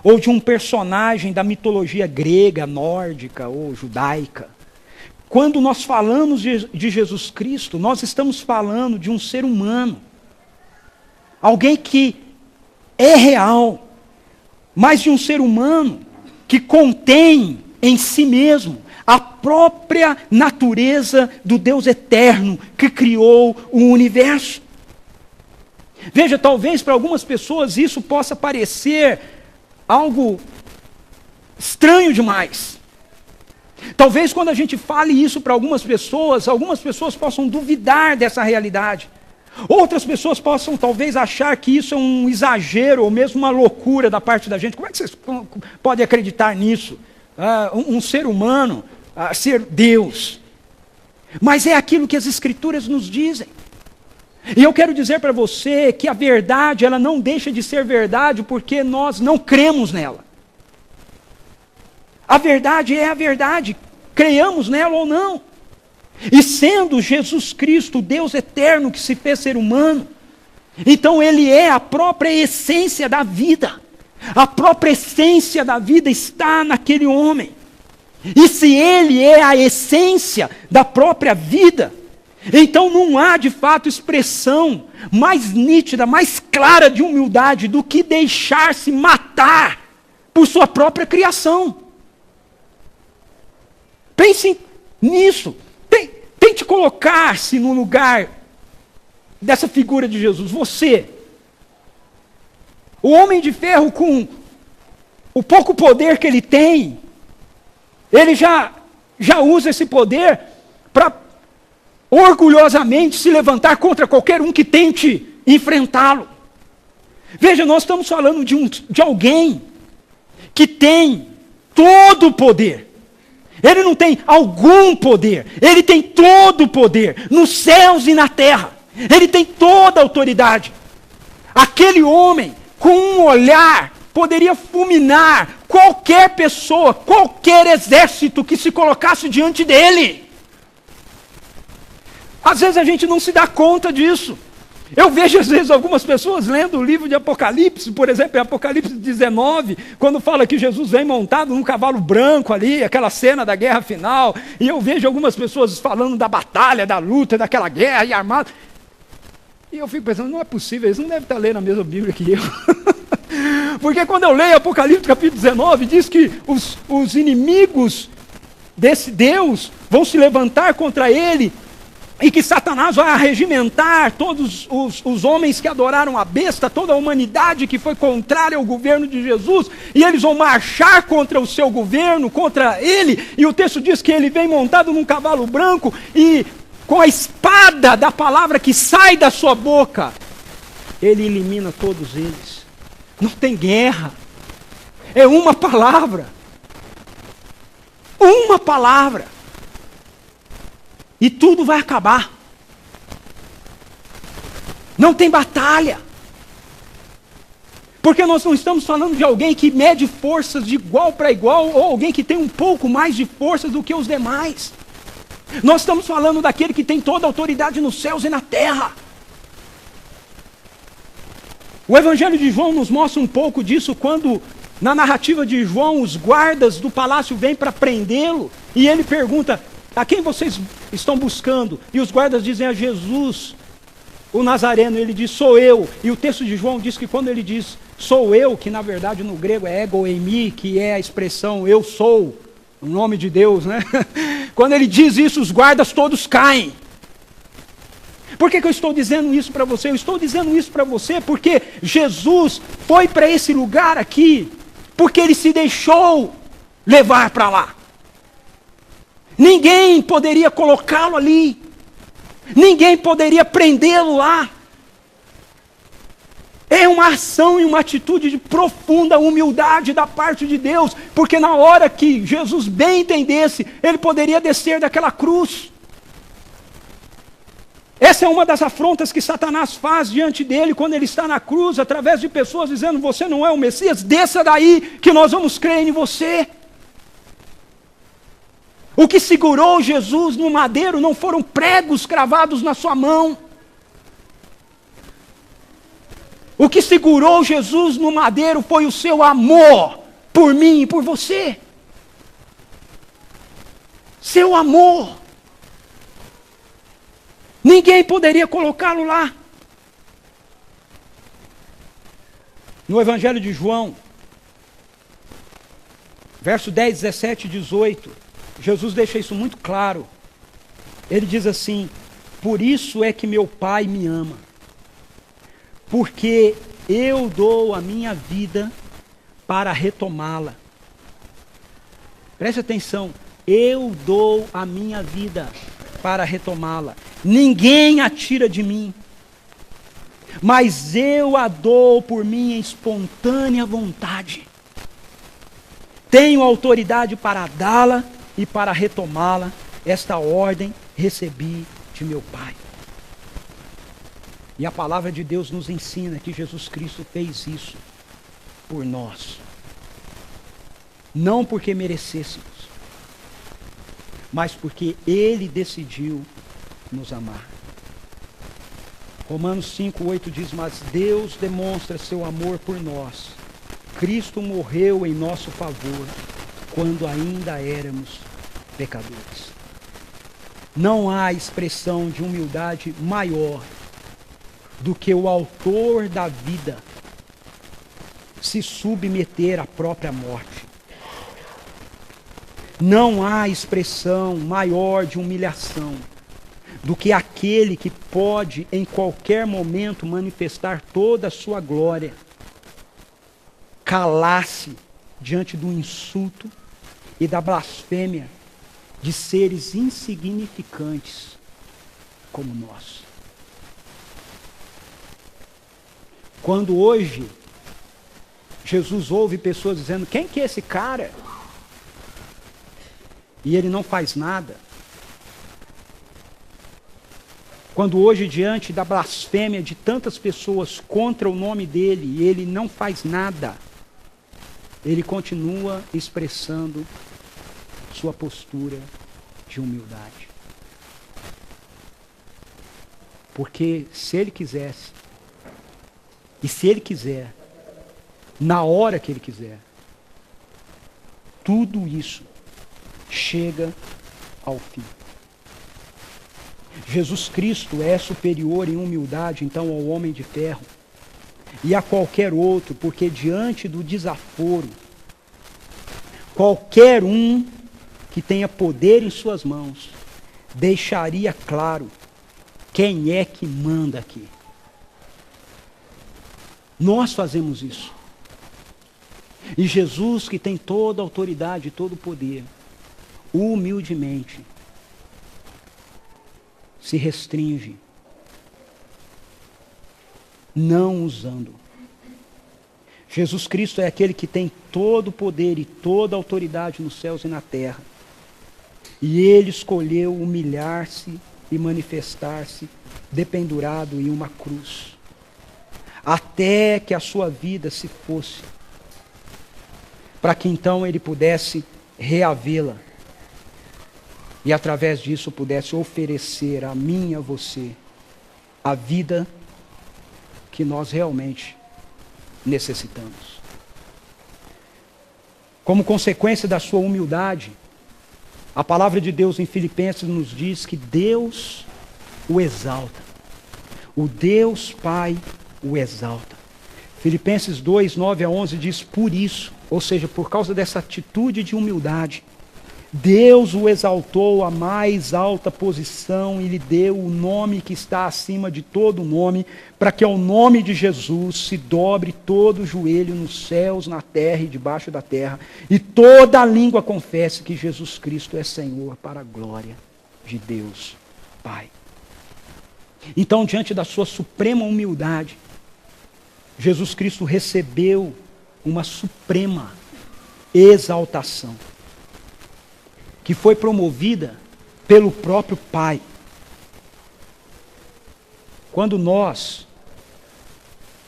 ou de um personagem da mitologia grega, nórdica ou judaica. Quando nós falamos de Jesus Cristo, nós estamos falando de um ser humano. Alguém que é real, mas de um ser humano que contém em si mesmo a própria natureza do Deus eterno que criou o universo. Veja, talvez para algumas pessoas isso possa parecer algo estranho demais. Talvez quando a gente fale isso para algumas pessoas possam duvidar dessa realidade. Outras pessoas possam talvez achar que isso é um exagero ou mesmo uma loucura da parte da gente. Como é que vocês podem acreditar nisso? Um ser humano ser Deus. Mas é aquilo que as Escrituras nos dizem. E eu quero dizer para você que a verdade, ela não deixa de ser verdade porque nós não cremos nela. A verdade é a verdade, creiamos nela ou não. E sendo Jesus Cristo, o Deus eterno que se fez ser humano, então Ele é a própria essência da vida. A própria essência da vida está naquele homem. E se Ele é a essência da própria vida, então não há de fato expressão mais nítida, mais clara de humildade do que deixar-se matar por sua própria criação. Pense nisso. Tente colocar-se no lugar dessa figura de Jesus. Você, o homem de ferro, com o pouco poder que ele tem, ele já usa esse poder para orgulhosamente se levantar contra qualquer um que tente enfrentá-lo. Veja, nós estamos falando de alguém que tem todo o poder. Ele não tem algum poder, ele tem todo o poder, nos céus e na terra. Ele tem toda a autoridade. Aquele homem, com um olhar, poderia fulminar qualquer pessoa, qualquer exército que se colocasse diante dele. Às vezes a gente não se dá conta disso. Eu vejo às vezes algumas pessoas lendo o livro de Apocalipse, por exemplo, em Apocalipse 19, quando fala que Jesus vem montado num cavalo branco ali, aquela cena da guerra final, e eu vejo algumas pessoas falando da batalha, da luta, daquela guerra e armado. E eu fico pensando, não é possível, eles não devem estar lendo a mesma Bíblia que eu. Porque quando eu leio Apocalipse capítulo 19, diz que os inimigos desse Deus vão se levantar contra ele, e que Satanás vai arregimentar todos os homens que adoraram a besta, toda a humanidade que foi contrária ao governo de Jesus, e eles vão marchar contra o seu governo, contra ele, e o texto diz que ele vem montado num cavalo branco, e com a espada da palavra que sai da sua boca, ele elimina todos eles. Não tem guerra, é uma palavra. Uma palavra. E tudo vai acabar. Não tem batalha. Porque nós não estamos falando de alguém que mede forças de igual para igual, ou alguém que tem um pouco mais de forças do que os demais. Nós estamos falando daquele que tem toda a autoridade nos céus e na terra. O Evangelho de João nos mostra um pouco disso quando, na narrativa de João, os guardas do palácio vêm para prendê-lo, e ele pergunta: a quem vocês estão buscando? E os guardas dizem: a Jesus, o Nazareno. Ele diz: sou eu. E o texto de João diz que quando ele diz sou eu, que na verdade no grego é ego eimi, que é a expressão eu sou, o nome de Deus, né? Quando ele diz isso, os guardas todos caem. Por que eu estou dizendo isso para você? Eu estou dizendo isso para você porque Jesus foi para esse lugar aqui, porque ele se deixou levar para lá. Ninguém poderia colocá-lo ali. Ninguém poderia prendê-lo lá. É uma ação e uma atitude de profunda humildade da parte de Deus, porque na hora que Jesus bem entendesse, ele poderia descer daquela cruz. Essa é uma das afrontas que Satanás faz diante dele quando ele está na cruz, através de pessoas dizendo: você não é o Messias, desça daí que nós vamos crer em você. O que segurou Jesus no madeiro não foram pregos cravados na sua mão. O que segurou Jesus no madeiro foi o seu amor por mim e por você. Seu amor. Ninguém poderia colocá-lo lá. No Evangelho de João, verso 10, 17 e 18, Jesus deixa isso muito claro. Ele diz assim: por isso é que meu Pai me ama, porque eu dou a minha vida para retomá-la. Preste atenção, eu dou a minha vida para retomá-la. Ninguém a tira de mim, mas eu a dou por minha espontânea vontade. Tenho autoridade para dá-la e para retomá-la. Esta ordem recebi de meu Pai. E a palavra de Deus nos ensina que Jesus Cristo fez isso por nós. Não porque merecêssemos, mas porque Ele decidiu nos amar. Romanos 5:8 diz: mas Deus demonstra seu amor por nós. Cristo morreu em nosso favor, quando ainda éramos pecadores. Não há expressão de humildade maior do que o autor da vida se submeter à própria morte. Não há expressão maior de humilhação do que aquele que pode em qualquer momento manifestar toda a sua glória, calar-se diante do insulto e da blasfêmia de seres insignificantes como nós. Quando hoje Jesus ouve pessoas dizendo: quem que é esse cara? E ele não faz nada. Quando hoje, diante da blasfêmia de tantas pessoas contra o nome dele, ele não faz nada, ele continua expressando sua postura de humildade. Porque se ele quisesse, e se ele quiser, na hora que ele quiser, tudo isso chega ao fim. Jesus Cristo é superior em humildade, então, ao homem de ferro e a qualquer outro, porque diante do desaforo, qualquer um que tenha poder em suas mãos deixaria claro quem é que manda aqui. Nós fazemos isso. E Jesus, que tem toda a autoridade e todo o poder, humildemente se restringe, não usando. Jesus Cristo é aquele que tem todo o poder e toda a autoridade nos céus e na terra. E ele escolheu humilhar-se e manifestar-se dependurado em uma cruz, até que a sua vida se fosse, para que então ele pudesse reavê-la e através disso pudesse oferecer a mim e a você a vida que nós realmente necessitamos. Como consequência da sua humildade, a palavra de Deus em Filipenses nos diz que Deus o exalta. O Deus Pai o exalta. Filipenses 2, 9-11 diz: por isso, ou seja, por causa dessa atitude de humildade, Deus o exaltou à mais alta posição e lhe deu o nome que está acima de todo nome, para que ao nome de Jesus se dobre todo o joelho nos céus, na terra e debaixo da terra, e toda a língua confesse que Jesus Cristo é Senhor, para a glória de Deus Pai. Então, diante da sua suprema humildade, Jesus Cristo recebeu uma suprema exaltação, que foi promovida pelo próprio Pai. Quando nós,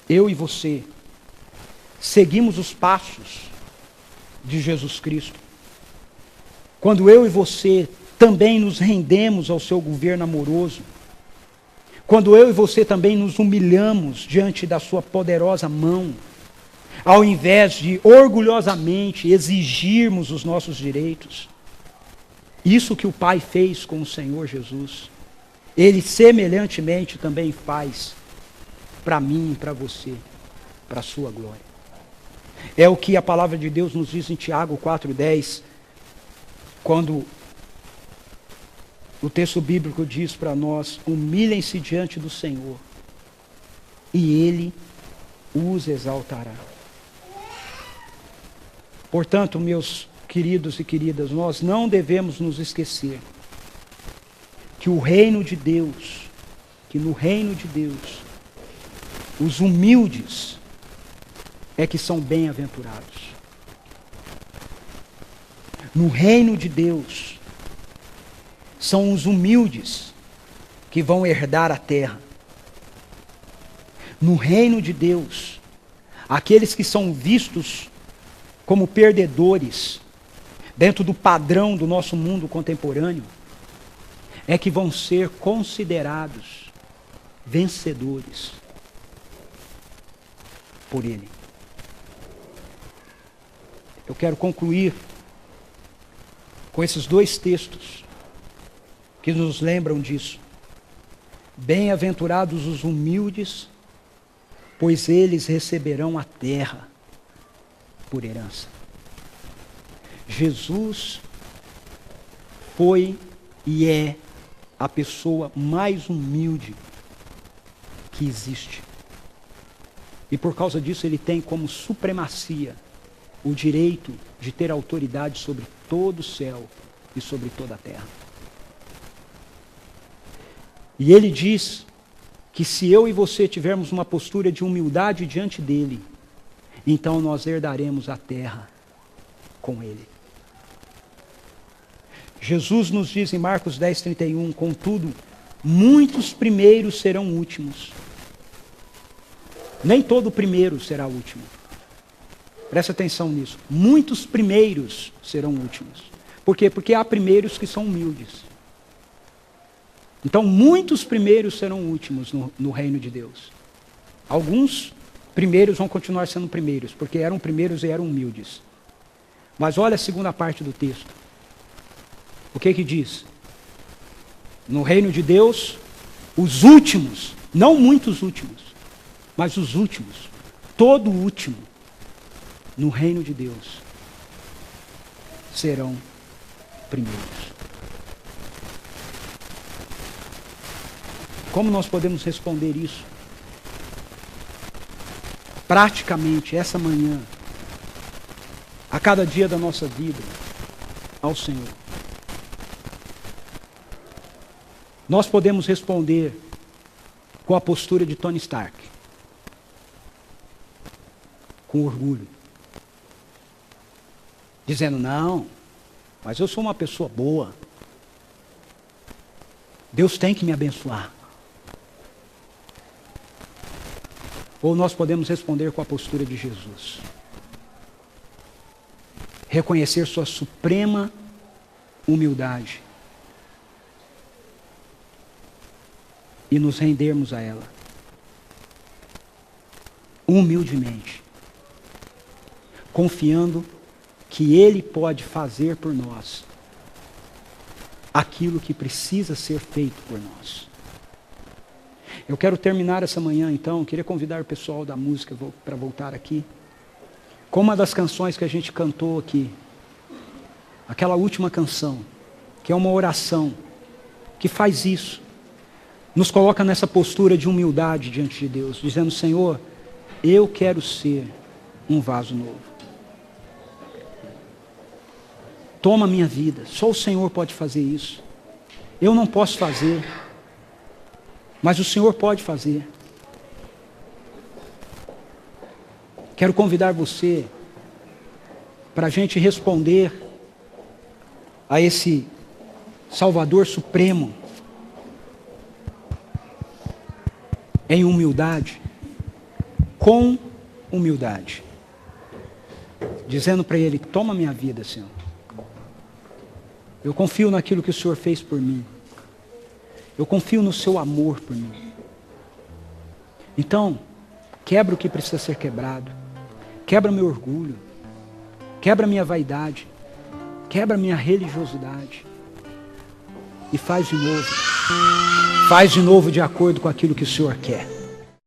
eu e você, seguimos os passos de Jesus Cristo, quando eu e você também nos rendemos ao seu governo amoroso, quando eu e você também nos humilhamos diante da sua poderosa mão, ao invés de orgulhosamente exigirmos os nossos direitos, isso que o Pai fez com o Senhor Jesus, Ele semelhantemente também faz para mim e para você, para a sua glória. É o que a palavra de Deus nos diz em Tiago 4,10, quando o texto bíblico diz para nós: humilhem-se diante do Senhor, e Ele os exaltará. Portanto, meus queridos e queridas, nós não devemos nos esquecer que o reino de Deus, que no reino de Deus, os humildes é que são bem-aventurados. No reino de Deus, são os humildes que vão herdar a terra. No reino de Deus, aqueles que são vistos como perdedores dentro do padrão do nosso mundo contemporâneo, é que vão ser considerados vencedores por Ele. Eu quero concluir com esses dois textos que nos lembram disso. Bem-aventurados os humildes, pois eles receberão a terra por herança. Jesus foi e é a pessoa mais humilde que existe. E por causa disso ele tem como supremacia o direito de ter autoridade sobre todo o céu e sobre toda a terra. E ele diz que se eu e você tivermos uma postura de humildade diante dele, então nós herdaremos a terra com ele. Jesus nos diz em Marcos 10:31, contudo, muitos primeiros serão últimos. Nem todo primeiro será último. Presta atenção nisso. Muitos primeiros serão últimos. Por quê? Porque há primeiros que são humildes. Então, muitos primeiros serão últimos no reino de Deus. Alguns primeiros vão continuar sendo primeiros, porque eram primeiros e eram humildes. Mas olha a segunda parte do texto. O que que diz? No reino de Deus, os últimos, não muitos últimos, mas os últimos, todo último, no reino de Deus, serão primeiros. Como nós podemos responder isso? Praticamente, essa manhã, a cada dia da nossa vida, ao Senhor. Nós podemos responder com a postura de Tony Stark, com orgulho, dizendo, não, mas eu sou uma pessoa boa, Deus tem que me abençoar. Ou nós podemos responder com a postura de Jesus, reconhecer sua suprema humildade e nos rendermos a ela, humildemente, confiando que Ele pode fazer por nós aquilo que precisa ser feito por nós. Eu quero terminar essa manhã, então, queria convidar o pessoal da música para voltar aqui, com uma das canções que a gente cantou aqui, aquela última canção, que é uma oração, que faz isso, nos coloca nessa postura de humildade diante de Deus, dizendo, Senhor, eu quero ser um vaso novo. Toma a minha vida, só o Senhor pode fazer isso. Eu não posso fazer, mas o Senhor pode fazer. Quero convidar você para a gente responder a esse Salvador Supremo em humildade, com humildade, dizendo para Ele, toma minha vida, Senhor. Eu confio naquilo que o Senhor fez por mim. Eu confio no seu amor por mim. Então, quebra o que precisa ser quebrado. Quebra meu orgulho. Quebra minha vaidade. Quebra minha religiosidade. E faz de novo. Faz de novo de acordo com aquilo que o Senhor quer.